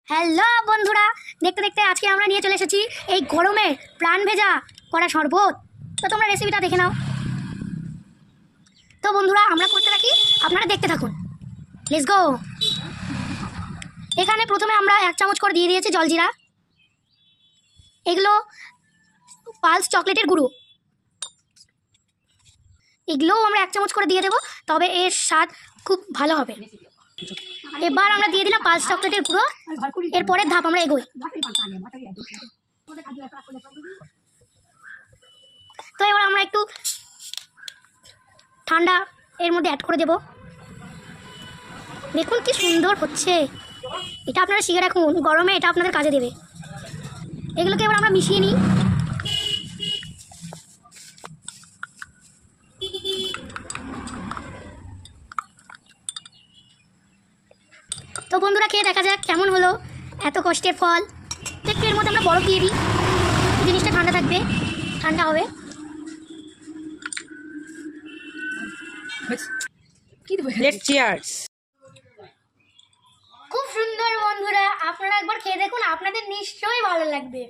Hello বন্ধুরা, দেখতে দেখতে আজকে আমরা নিয়ে চলে এসেছি এই গরমে প্রাণ ভেজা করা শরবত। তো তোমরা রেসিপিটা দেখে নাও। তো বন্ধুরা, আমরা করতে থাকি, আপনারা দেখতে থাকুন। Let's go. এখানে প্রথমে আমরা 1 চামচ করে দিয়ে দিয়েছি জলজিরা। এগুলো পালস চকলেটের গুঁড়ো, এগুলোও আমরা 1 চামচ করে দিয়ে দেবো, তবে এর স্বাদ খুব ভালো হবে। এবার আমরা দিয়ে দিলাম পালস চকলেটের গুঁড়ো। এরপরের ধাপ আমরা এগোই। তো এবার আমরা একটু ঠান্ডা এর মধ্যে অ্যাড করে দেব। দেখুন কি সুন্দর হচ্ছে, এটা আপনারা শিখে রাখুন, গরমে এটা আপনাদের কাজে দেবে। এগুলোকে এবার আমরা মিশিয়ে নিই। তো বন্ধুরা, খেয়ে দেখা যাক কেমন হলো এত কষ্টের ফল। একটু এর মধ্যে আমরা বরফ দিয়ে দিই, জিনিসটা ঠান্ডা থাকবে, ঠান্ডা হবে। খুব সুন্দর বন্ধুরা, আপনারা একবার খেয়ে দেখুন, আপনাদের নিশ্চয়ই ভালো লাগবে।